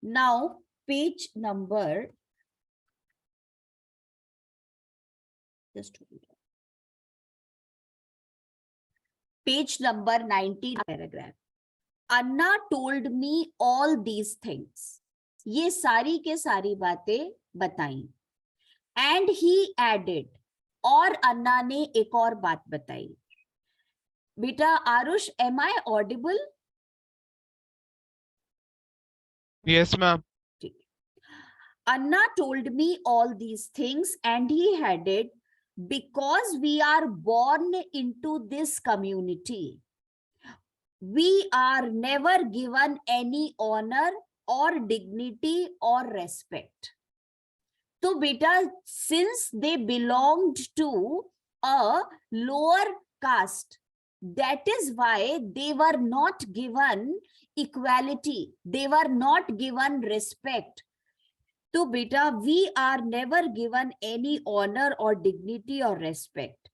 Now, page number, just page number 19 paragraph. Anna told me all these things. ये सारी के सारी बातें बताई. And he added, और अन्ना ने एक और बात बताई. बेटा Aarush, am I audible? Yes, ma'am. Anna told me all these things and he added, because we are born into this community, we are never given any honor or dignity or respect. तो बेटा, since they belonged to a lower caste, that is why they were not given equality, they were not given respect. तो बेटा, we are never given any honor or dignity or respect.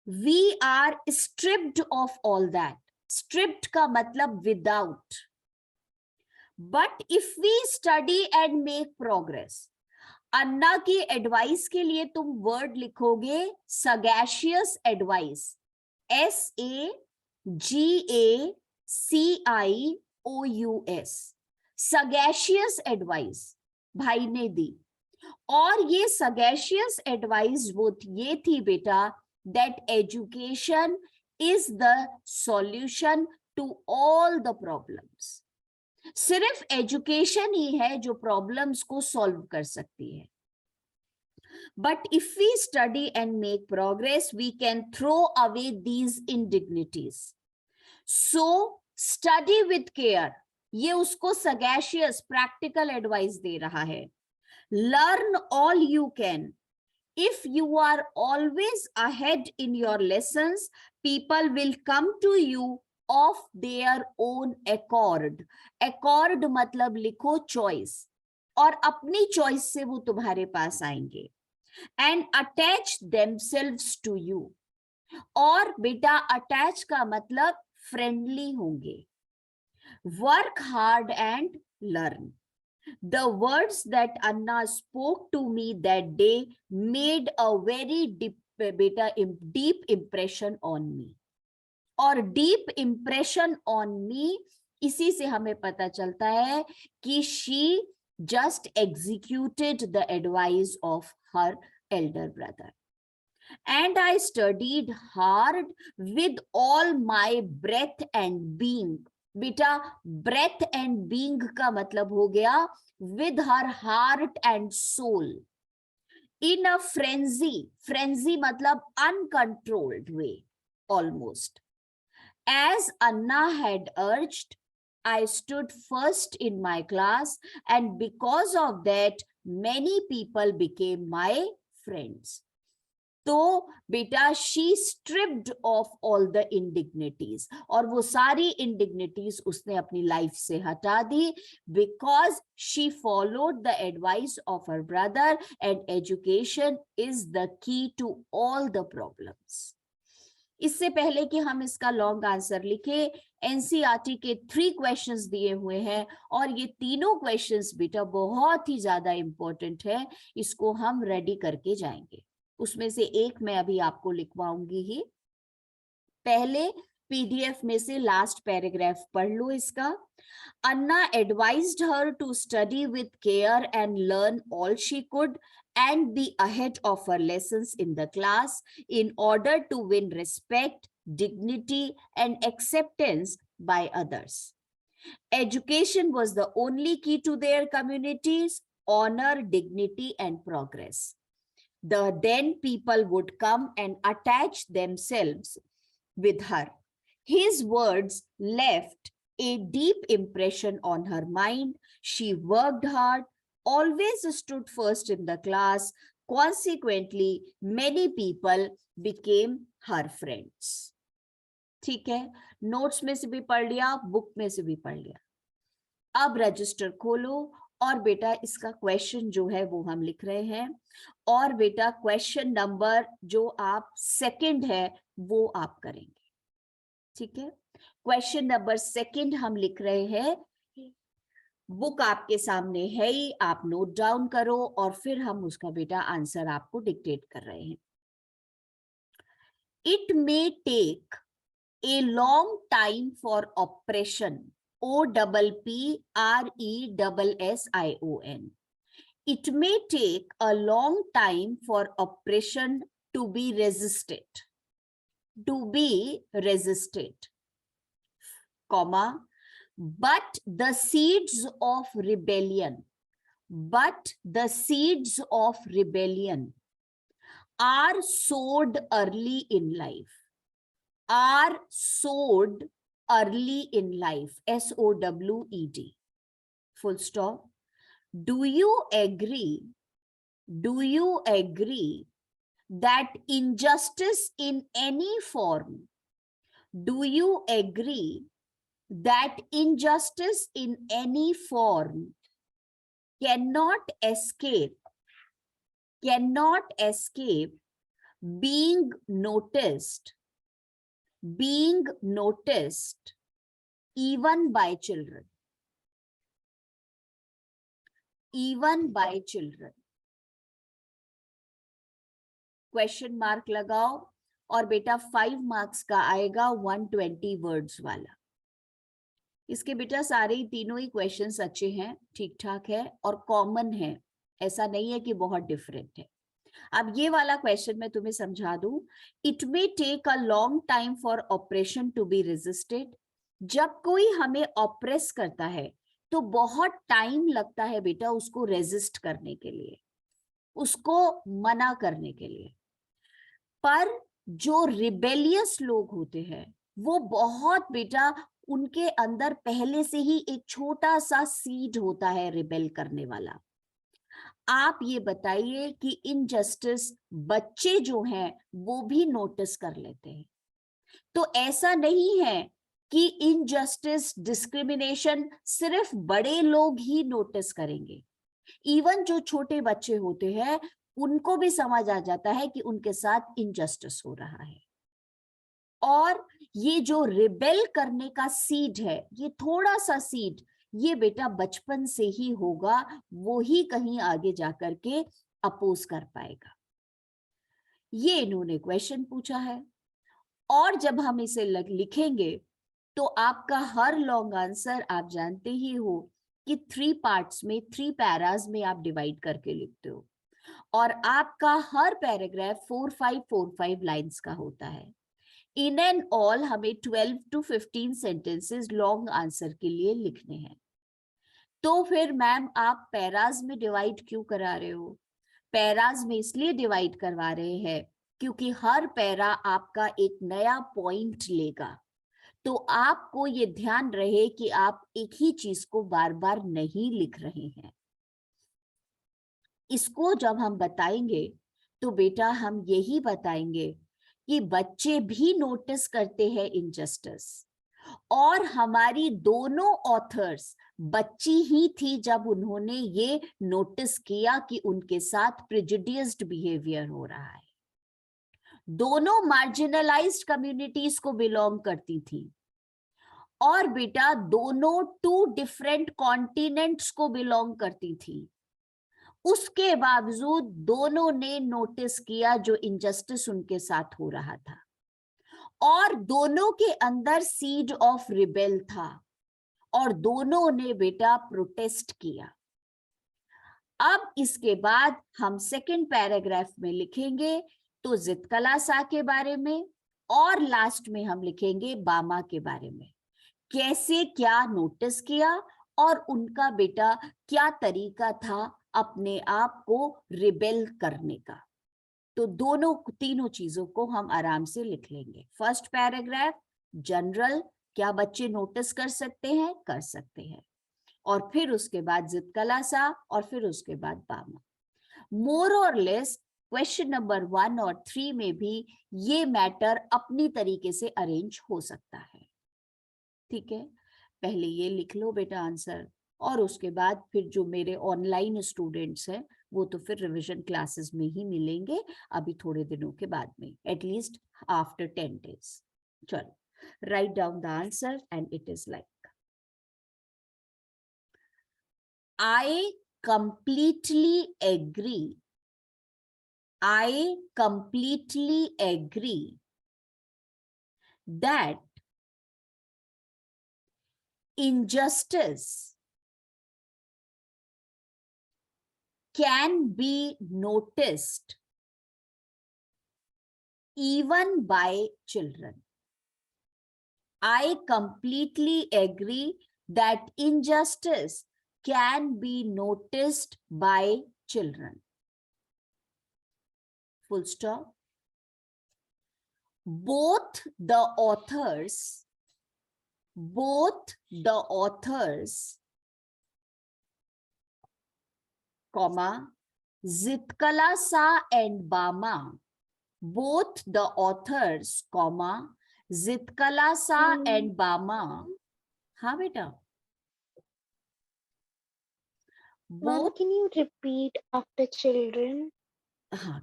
We are stripped of all that. Stripped का मतलब without. But if we study and make progress, अन्ना की advice के लिए तुम word लिखोगे सगैशियस advice, SAGACIOUS, सगैशियस advice भाई ने दी. और ये सगैशियस एडवाइस वो ये थी बेटा, that education is the solution to all the problems. सिर्फ एजुकेशन ही है जो प्रॉब्लम्स को सॉल्व कर सकती है. But if we study and make progress, we can throw away these indignities. So study with care, ये उसको सगैशियस प्रैक्टिकल एडवाइस दे रहा है. Learn all you can. If you are always ahead in your lessons, people will come to you of their own accord. Accord मतलब लिखो choice, और अपनी choice से वो तुम्हारे पास आएंगे. And attach themselves to you. और बेटा attach का मतलब friendly होंगे. Work hard and learn. The words that Anna spoke to me that day made a very deep impression on me. और deep impression on me, इसी से हमें पता चलता है कि she just executed the advice of her elder brother. And I studied hard with all my breath and being. बेटा breath and being का मतलब हो गया with her heart and soul. In a frenzy, frenzy मतलब uncontrolled way, almost. As Anna had urged, I stood first in my class, and because of that, many people became my friends. तो बेटा she stripped of all the indignities, और वो सारी indignities उसने अपनी life से हटा दी, because she followed the advice of her brother, and education is the key to all the problems. इससे पहले कि हम इसका लॉन्ग आंसर लिखे, एनसीईआरटी के 3 क्वेश्चंस दिए हुए हैं, और ये तीनों क्वेश्चंस बेटा बहुत ही ज्यादा इंपॉर्टेंट है. इसको हम रेडी करके जाएंगे. उसमें से एक मैं अभी आपको लिखवाऊंगी ही. पहले पीडीएफ में से लास्ट पैराग्राफ पढ़ लो इसका. Anna advised her to study with care and learn all she could and be ahead of her lessons in the class in order to win respect, dignity, and acceptance by others. Education was the only key to their communities, honor, dignity, and progress. Then people would come and attach themselves with her. His words left a deep impression on her mind. She worked hard, always stood first in the class. Consequently, many people became her friends. ठीक है, notes में से भी पढ़ लिया, book में से भी पढ़ लिया. अब रजिस्टर खोलो और बेटा इसका क्वेश्चन जो है वो हम लिख रहे हैं. और बेटा क्वेश्चन नंबर जो आप सेकंड है वो आप करेंगे. ठीक है, क्वेश्चन नंबर सेकंड हम लिख रहे हैं. बुक आपके सामने है ही, आप नोट डाउन करो और फिर हम उसका बेटा आंसर आपको डिक्टेट कर रहे हैं. It may take a long time for operation, OPPRESSION. It may take a long time for oppression to be resisted. To be resisted, comma, but the seeds of rebellion, but the seeds of rebellion are sowed early in life, are sowed early in life, SOWED, full stop. Do you agree? Do you agree that injustice in any form, do you agree that injustice in any form cannot escape being noticed even by children, even by children? Question mark लगाओ और बेटा 5 marks का आएगा 120 words वाला. इसके बेटा सारे ही तीनों ही क्वेश्चंस अच्छे हैं, ठीक ठाक है और कॉमन है, ऐसा नहीं है कि बहुत डिफरेंट है. अब ये वाला क्वेश्चन मैं तुम्हें समझा दूं. It may take a long time for operation to be resisted. जब कोई हमें ऑप्रेस करता है तो बहुत टाइम लगता है बेटा उसको रेजिस्ट करने के लिए, उसको मना करने के लिए. पर जो रिबेलियस लोग होते हैं वो बहुत बेटा उनके अंदर पहले से ही एक छोटा सा सीड होता है रिबेल करने वाला. आप ये बताइए कि इनजस्टिस बच्चे जो हैं वो भी नोटिस कर लेते हैं. तो ऐसा नहीं है कि इनजस्टिस डिस्क्रिमिनेशन सिर्फ बड़े लोग ही नोटिस करेंगे. इवन जो छोटे बच्चे होते हैं उनको भी समझ आ जाता है कि उनके साथ इनजस्टिस हो रहा है. और ये जो रिबेल करने का सीड है, ये थोड़ा सा सीड, ये बेटा बचपन से ही होगा, वो ही कहीं आगे जाकर के अपोज कर पाएगा. ये इन्होंने क्वेश्चन पूछा है और जब हम इसे लिखेंगे तो आपका हर लॉन्ग आंसर आप जानते ही हो कि 3 पार्ट्स में 3 पैराज में आप डिवाइड करके लिखते हो और आपका हर पैराग्राफ 4-5 लाइंस का होता है. इन एंड ऑल हमें 12 to 15 सेंटेंसेस लॉन्ग आंसर के लिए लिखने हैं. तो फिर मैम आप पैराज में डिवाइड क्यों करा रहे हो? पैराज में इसलिए डिवाइड करवा रहे हैं क्योंकि हर पैरा आपका एक नया पॉइंट लेगा. तो आपको ये ध्यान रहे कि आप एक ही चीज को बार बार नहीं लिख रहे हैं. इसको जब हम बताएंगे तो बेटा हम यही बताएंगे कि बच्चे भी नोटिस करते हैं इनजस्टिस, और हमारी दोनों ऑथर्स बच्ची ही थी जब उन्होंने ये नोटिस किया कि उनके साथ प्रेजुडिस्ड बिहेवियर हो रहा है. दोनों मार्जिनलाइज्ड कम्युनिटीज को बिलोंग करती थी और बेटा दोनों 2 डिफरेंट कॉन्टिनेंट्स को बिलोंग करती थी. उसके बावजूद दोनों ने नोटिस किया जो इनजस्टिस उनके साथ हो रहा था और दोनों के अंदर सीड ऑफ रिबेल था और दोनों ने बेटा प्रोटेस्ट किया. अब इसके बाद हम सेकंड पैराग्राफ में लिखेंगे तो जितकलासा के बारे में और लास्ट में हम लिखेंगे बामा के बारे में, कैसे क्या नोटिस किया और उनका बेटा क्या तरीका था अपने आप को रिबेल करने का. तो दोनों तीनों चीजों को हम आराम से लिख लेंगे. फर्स्ट पैराग्राफ जनरल, क्या बच्चे नोटिस कर सकते हैं? कर सकते हैं. और फिर उसके बाद जितकलासा और फिर उसके बाद बामा. मोर और लेस क्वेश्चन नंबर 1 और 3 में भी ये मैटर अपनी तरीके से अरेंज हो सकता है. ठीक है, पहले ये लिख लो बेटा आंसर और उसके बाद फिर जो मेरे ऑनलाइन स्टूडेंट्स हैं वो तो फिर रिवीजन क्लासेस में ही मिलेंगे अभी थोड़े दिनों के बाद में, एटलीस्ट आफ्टर 10 days. चलो, write down the answer and it is like I completely agree. I completely agree that injustice can be noticed even by children. I completely agree that injustice can be noticed by children. Full stop. Both the authors, comma, Zitkala-Sa and Bama, both the authors, comma, Zitkala-Sa and Bama. हाँ बेटा. Ma'am, Both can you repeat after children?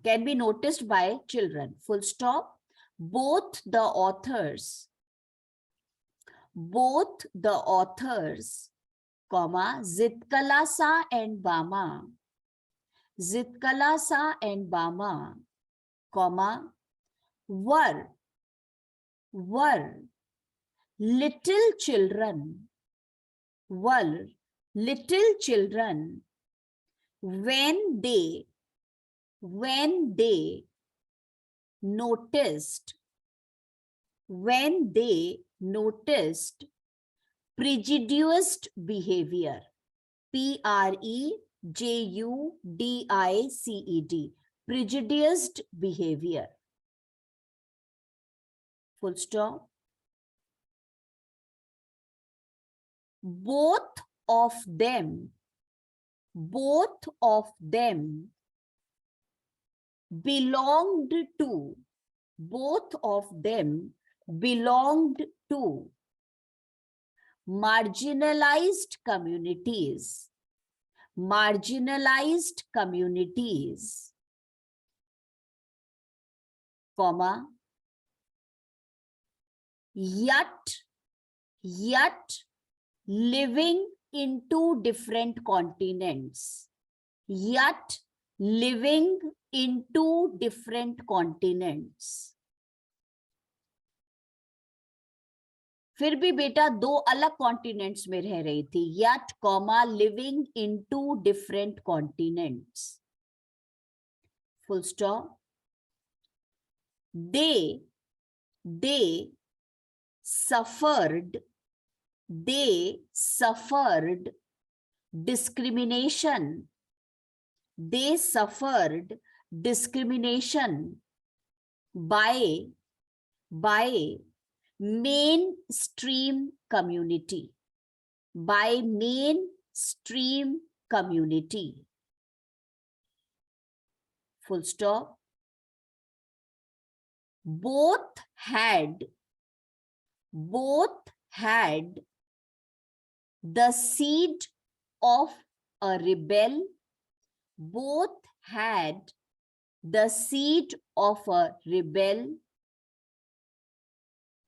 can be noticed by children. Full stop. Both the authors, comma, Zitkala-Sa and Bama, comma, were little children, when they noticed prejudiced behavior, PREJUDICED, prejudiced behavior. Full stop. Both of them belonged to marginalized communities, comma, yet living in two different continents, फिर भी बेटा दो अलग continents में रह रही थी. Yet, comma, living in two different continents. Full stop. They suffered discrimination. By mainstream community. Full stop. Both had the seed of a rebel.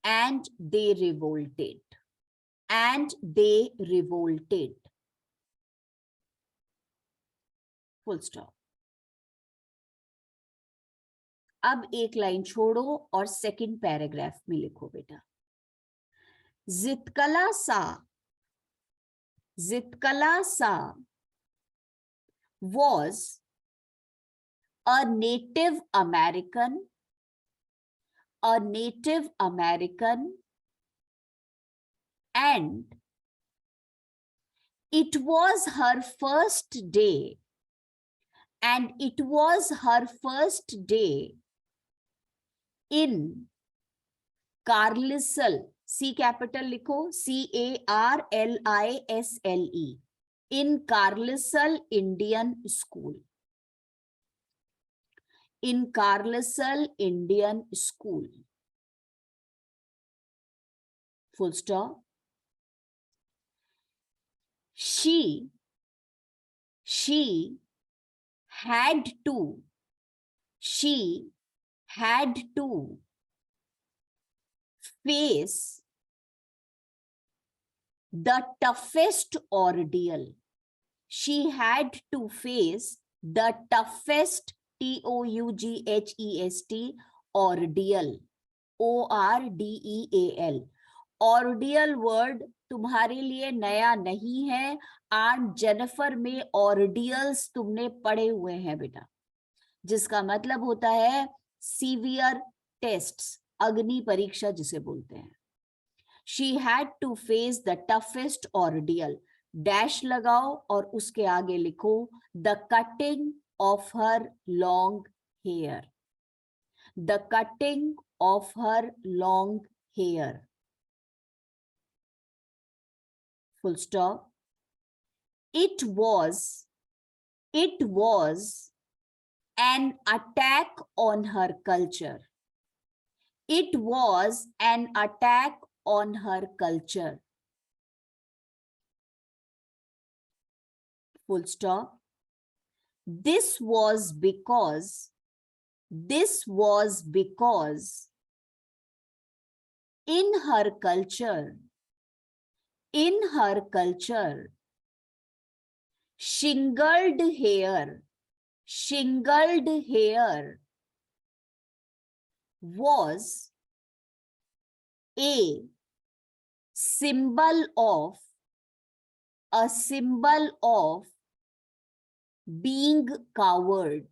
And they revolted. Full stop. अब एक लाइन छोड़ो और second paragraph में लिखो बेटा. Zitkala-Sa was a Native American, and it was her first day in Carlisle, C capital लिखो, CARLISLE, in Carlisle Indian School. Full stop. She had to face the toughest ordeal. she had to face the toughest, TOUGHEST, ordeal, ORDEAL. Ordeal word तुम्हारे लिए नया नहीं है. Aunt Jennifer में ऑर्डियल्स तुमने पढ़े हुए हैं बेटा, जिसका मतलब होता है सीवियर टेस्ट्स, अग्नि परीक्षा जिसे बोलते हैं. She had to face the toughest ordeal, dash लगाओ और उसके आगे लिखो the cutting of her long hair. The cutting of her long hair. Full stop. It was an attack on her culture. It was an attack on her culture. Full stop. This was because in her culture, shingled hair was a symbol of being coward.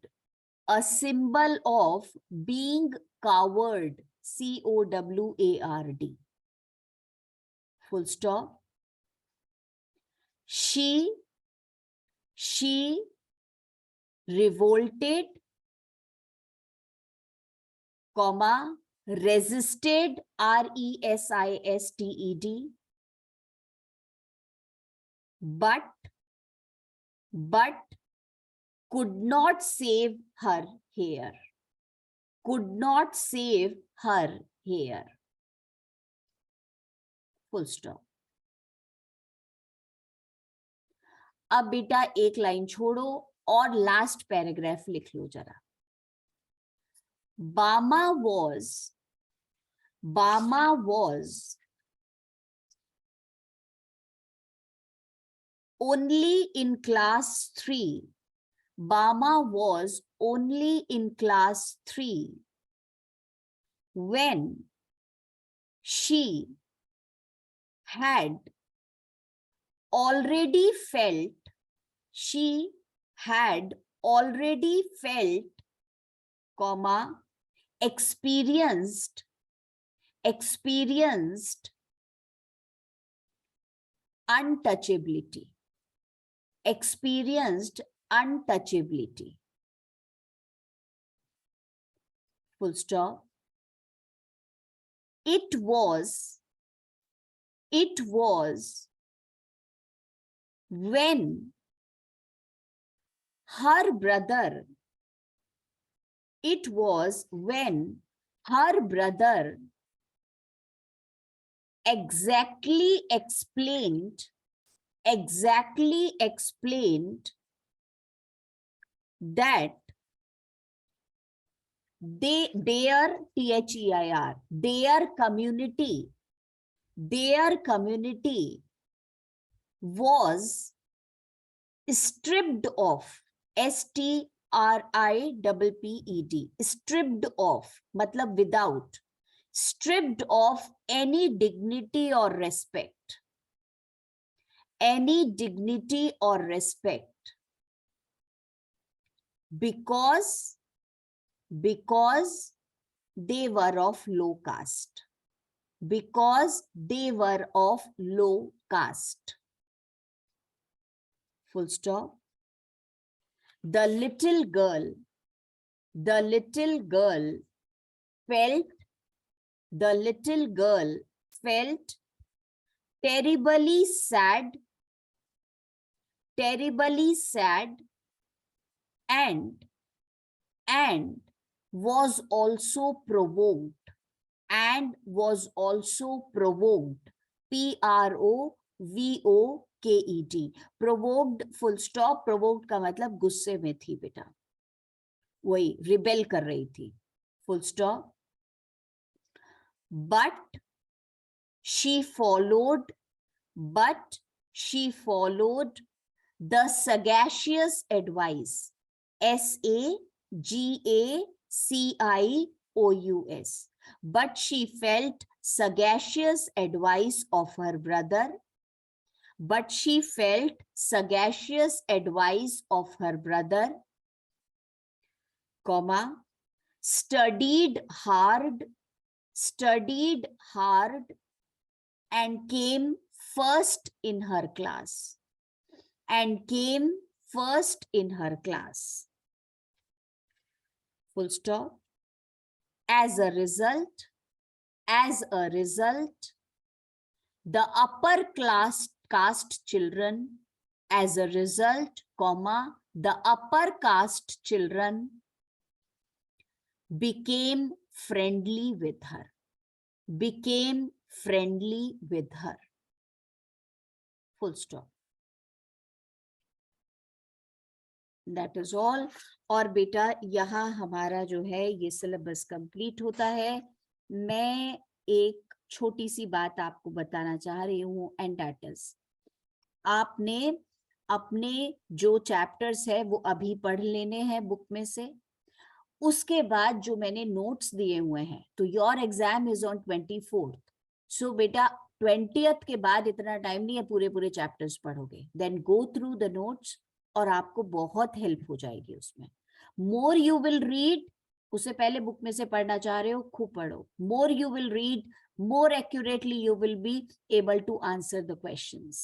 A symbol of being coward. COWARD. Full stop. She revolted, comma, resisted, RESISTED, but could not save her hair. Could not save her hair. Full stop. अब बेटा एक line छोड़ो और last paragraph लिख लो जरा. Bama was only in class 3. Bama was only in class 3 when she had already felt, comma, experienced untouchability. Experienced untouchability. Full stop. It was when her brother exactly explained that their community was stripped of, STRIPPED, stripped of मतलब without, stripped of any dignity or respect, because they were of low caste. Full stop. The little girl felt terribly sad and was also provoked, PROVOKED, provoked. Full stop. Provoked का मतलब गुस्से में थी बेटा, वही rebel कर रही थी. Full stop. But she followed The sagacious advice. SAGACIOUS. But she felt sagacious advice of her brother. But she felt sagacious advice of her brother, comma, studied hard and came first in her class. Full stop. As a result, the upper class caste children, as a result, comma, the upper caste children became friendly with her. Full stop. That is all. और बेटा यहाँ हमारा जो है ये syllabus complete होता है. मैं एक छोटी सी बात आपको बताना चाह रही हूँ, एंड दैट इज, आपने अपने जो चैप्टर्स है वो अभी पढ़ लेने हैं बुक में से. उसके बाद जो मैंने नोट्स दिए हुए हैं, तो your exam is on 24th. सो बेटा 20th के बाद इतना टाइम नहीं है पूरे चैप्टर्स पढ़ोगे. Then go through the notes और आपको बहुत हेल्प हो जाएगी उसमें. मोर यू विल रीड, उससे पहले बुक में से पढ़ना चाह रहे हो खूब पढ़ो. More you will read, more accurately you will be able to answer the questions.